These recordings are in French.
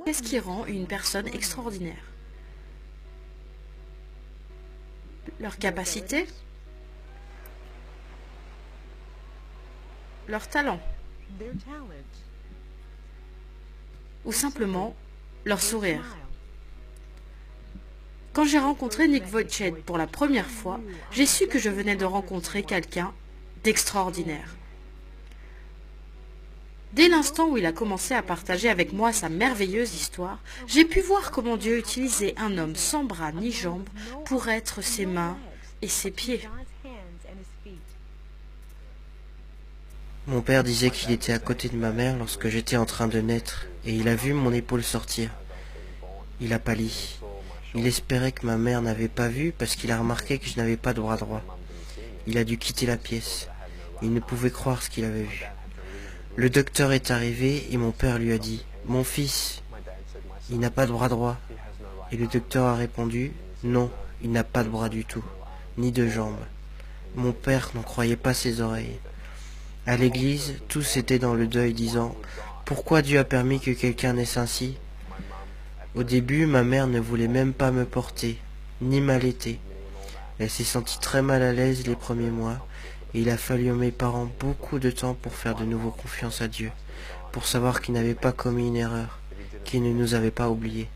Qu'est-ce qui rend une personne extraordinaire? Leur capacité? Leur talent? Ou simplement leur sourire? Quand j'ai rencontré Nick Vujicic pour la première fois, j'ai su que je venais de rencontrer quelqu'un d'extraordinaire. Dès l'instant où il a commencé à partager avec moi sa merveilleuse histoire, j'ai pu voir comment Dieu utilisait un homme sans bras ni jambes pour être ses mains et ses pieds. Mon père disait qu'il était à côté de ma mère lorsque j'étais en train de naître, et il a vu mon épaule sortir. Il a pâli. Il espérait que ma mère n'avait pas vu parce qu'il a remarqué que je n'avais pas de bras droit. Il a dû quitter la pièce. Il ne pouvait croire ce qu'il avait vu. Le docteur est arrivé et mon père lui a dit « Mon fils, il n'a pas de bras droit. » Et le docteur a répondu « Non, il n'a pas de bras du tout, ni de jambes. » Mon père n'en croyait pas ses oreilles. À l'église, tous étaient dans le deuil disant « Pourquoi Dieu a permis que quelqu'un naisse ainsi ?» Au début, ma mère ne voulait même pas me porter, ni m'allaiter. Elle s'est sentie très mal à l'aise les premiers mois, et il a fallu à mes parents beaucoup de temps pour faire de nouveau confiance à Dieu, pour savoir qu'il n'avait pas commis une erreur, qu'il ne nous avait pas oubliés.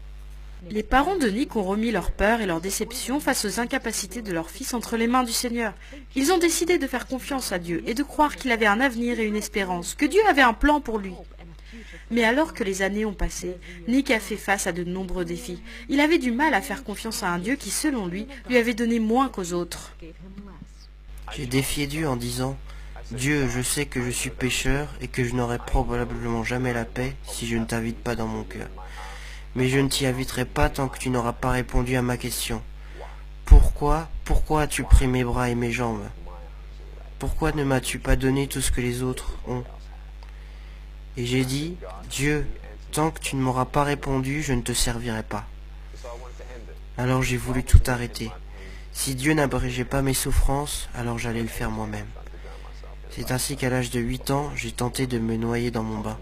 Les parents de Nick ont remis leur peur et leur déception face aux incapacités de leur fils entre les mains du Seigneur. Ils ont décidé de faire confiance à Dieu et de croire qu'il avait un avenir et une espérance, que Dieu avait un plan pour lui. Mais alors que les années ont passé, Nick a fait face à de nombreux défis. Il avait du mal à faire confiance à un Dieu qui, selon lui avait donné moins qu'aux autres. J'ai défié Dieu en disant « Dieu, je sais que je suis pécheur et que je n'aurai probablement jamais la paix si je ne t'invite pas dans mon cœur. Mais je ne t'y inviterai pas tant que tu n'auras pas répondu à ma question. Pourquoi as-tu pris mes bras et mes jambes? Pourquoi ne m'as-tu pas donné tout ce que les autres ont? » Et j'ai dit « Dieu, tant que tu ne m'auras pas répondu, je ne te servirai pas. » Alors j'ai voulu tout arrêter. Si Dieu n'abrégeait pas mes souffrances, alors j'allais le faire moi-même. C'est ainsi qu'à l'âge de 8 ans, j'ai tenté de me noyer dans mon bain.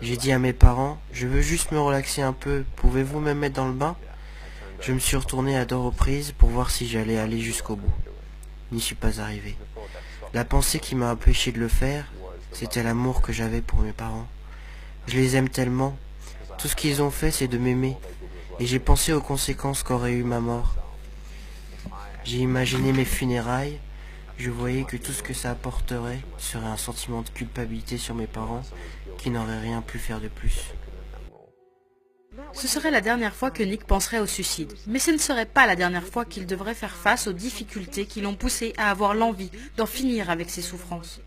J'ai dit à mes parents, je veux juste me relaxer un peu, pouvez-vous me mettre dans le bain? Je me suis retourné à deux reprises pour voir si j'allais aller jusqu'au bout. N'y suis pas arrivé. La pensée qui m'a empêché de le faire, c'était l'amour que j'avais pour mes parents. Je les aime tellement. Tout ce qu'ils ont fait, c'est de m'aimer. Et j'ai pensé aux conséquences qu'aurait eu ma mort. J'ai imaginé mes funérailles. Je voyais que tout ce que ça apporterait serait un sentiment de culpabilité sur mes parents qui n'auraient rien pu faire de plus. Ce serait la dernière fois que Nick penserait au suicide, mais ce ne serait pas la dernière fois qu'il devrait faire face aux difficultés qui l'ont poussé à avoir l'envie d'en finir avec ses souffrances.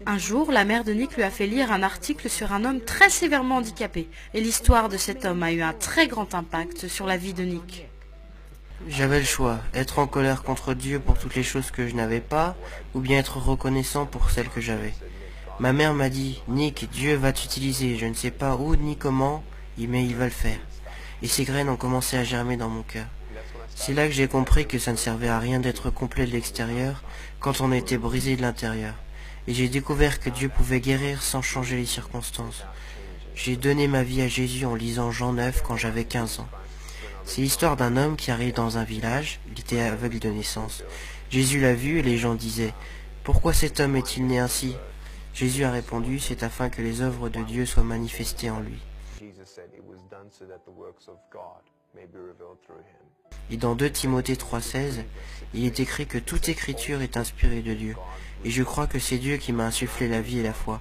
Un jour, la mère de Nick lui a fait lire un article sur un homme très sévèrement handicapé, et l'histoire de cet homme a eu un très grand impact sur la vie de Nick. J'avais le choix, être en colère contre Dieu pour toutes les choses que je n'avais pas, ou bien être reconnaissant pour celles que j'avais. Ma mère m'a dit, Nick, Dieu va t'utiliser, je ne sais pas où ni comment, mais il va le faire. Et ces graines ont commencé à germer dans mon cœur. C'est là que j'ai compris que ça ne servait à rien d'être complet de l'extérieur quand on était brisé de l'intérieur. Et j'ai découvert que Dieu pouvait guérir sans changer les circonstances. J'ai donné ma vie à Jésus en lisant Jean 9 quand j'avais 15 ans. C'est l'histoire d'un homme qui arrive dans un village, il était aveugle de naissance. Jésus l'a vu et les gens disaient « Pourquoi cet homme est-il né ainsi ?» Jésus a répondu « C'est afin que les œuvres de Dieu soient manifestées en lui. » Et dans 2 Timothée 3,16, il est écrit que toute écriture est inspirée de Dieu. Et je crois que c'est Dieu qui m'a insufflé la vie et la foi.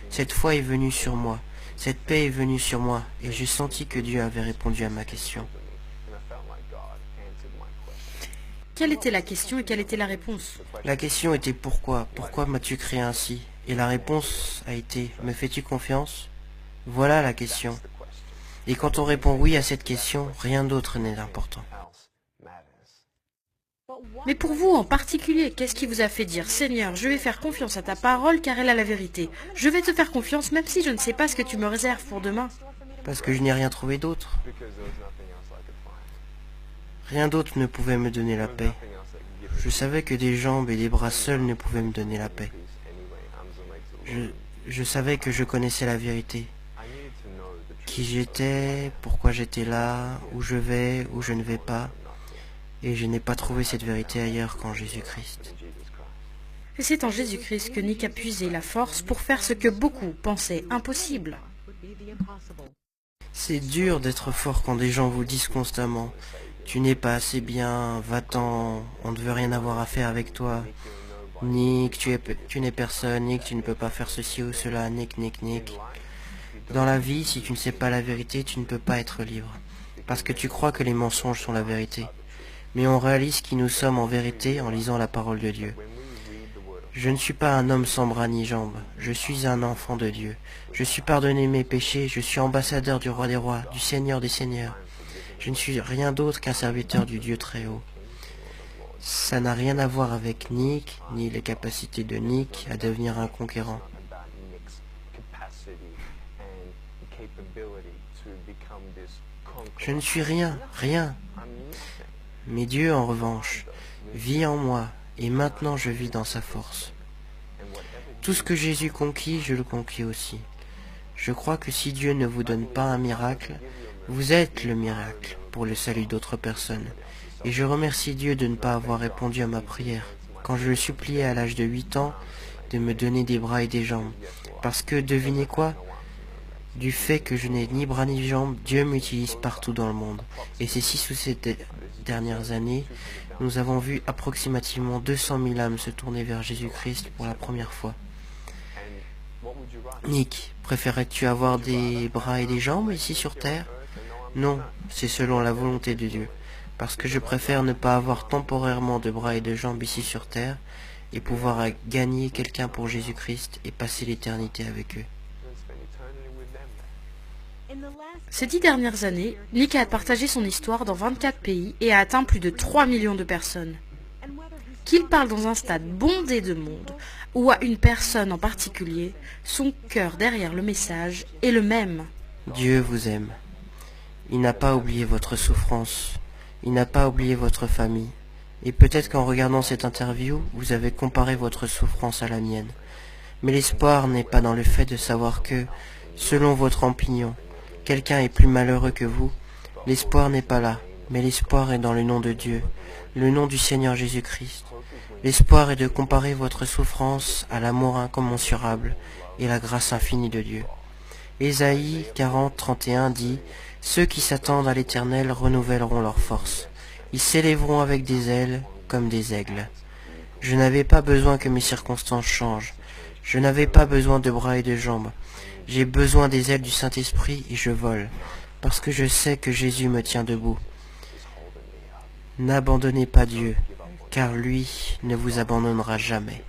Cette foi est venue sur moi, cette paix est venue sur moi, et j'ai senti que Dieu avait répondu à ma question. Quelle était la question et quelle était la réponse? La question était pourquoi? Pourquoi m'as-tu créé ainsi? Et la réponse a été me fais-tu confiance? Voilà la question. Et quand on répond oui à cette question, rien d'autre n'est important. Mais pour vous en particulier, qu'est-ce qui vous a fait dire « Seigneur, je vais faire confiance à ta parole car elle a la vérité. Je vais te faire confiance même si je ne sais pas ce que tu me réserves pour demain. » Parce que je n'ai rien trouvé d'autre. Rien d'autre ne pouvait me donner la paix. Je savais que des jambes et des bras seuls ne pouvaient me donner la paix. Je savais que je connaissais la vérité, qui j'étais, pourquoi j'étais là, où je vais, où je ne vais pas, et je n'ai pas trouvé cette vérité ailleurs qu'en Jésus-Christ. Et c'est en Jésus-Christ que Nick a puisé la force pour faire ce que beaucoup pensaient impossible. C'est dur d'être fort quand des gens vous disent constamment « Tu n'es pas assez bien, va-t'en, on ne veut rien avoir à faire avec toi. Nick, tu n'es personne, Nick, tu ne peux pas faire ceci ou cela, Nick, Nick, Nick. » Dans la vie, si tu ne sais pas la vérité, tu ne peux pas être libre. Parce que tu crois que les mensonges sont la vérité. Mais on réalise qui nous sommes en vérité en lisant la parole de Dieu. Je ne suis pas un homme sans bras ni jambes, je suis un enfant de Dieu. Je suis pardonné mes péchés, je suis ambassadeur du roi des rois, du Seigneur des seigneurs. Je ne suis rien d'autre qu'un serviteur du Dieu très haut. Ça n'a rien à voir avec Nick, ni les capacités de Nick à devenir un conquérant. Je ne suis rien, rien. Mais Dieu, en revanche, vit en moi, et maintenant je vis dans sa force. Tout ce que Jésus conquit, je le conquis aussi. Je crois que si Dieu ne vous donne pas un miracle, vous êtes le miracle pour le salut d'autres personnes. Et je remercie Dieu de ne pas avoir répondu à ma prière, quand je le suppliais à l'âge de 8 ans, de me donner des bras et des jambes. Parce que, devinez quoi ? Du fait que je n'ai ni bras ni jambes, Dieu m'utilise partout dans le monde. Et ces 6 ou 7 dernières années, nous avons vu approximativement 200 000 âmes se tourner vers Jésus-Christ pour la première fois. Nick, préférerais-tu avoir des bras et des jambes ici sur Terre? Non, c'est selon la volonté de Dieu. Parce que je préfère ne pas avoir temporairement de bras et de jambes ici sur Terre et pouvoir gagner quelqu'un pour Jésus-Christ et passer l'éternité avec eux. Ces 10 dernières années, Nick a partagé son histoire dans 24 pays et a atteint plus de 3 millions de personnes. Qu'il parle dans un stade bondé de monde ou à une personne en particulier, son cœur derrière le message est le même. Dieu vous aime. Il n'a pas oublié votre souffrance. Il n'a pas oublié votre famille. Et peut-être qu'en regardant cette interview, vous avez comparé votre souffrance à la mienne. Mais l'espoir n'est pas dans le fait de savoir que, selon votre opinion, quelqu'un est plus malheureux que vous. L'espoir n'est pas là, mais l'espoir est dans le nom de Dieu, le nom du Seigneur Jésus-Christ. L'espoir est de comparer votre souffrance à l'amour incommensurable et la grâce infinie de Dieu. Ésaïe 40, 31 dit « Ceux qui s'attendent à l'Éternel renouvelleront leurs forces. Ils s'élèveront avec des ailes comme des aigles. » Je n'avais pas besoin que mes circonstances changent. Je n'avais pas besoin de bras et de jambes. J'ai besoin des ailes du Saint-Esprit et je vole, parce que je sais que Jésus me tient debout. N'abandonnez pas Dieu, car lui ne vous abandonnera jamais.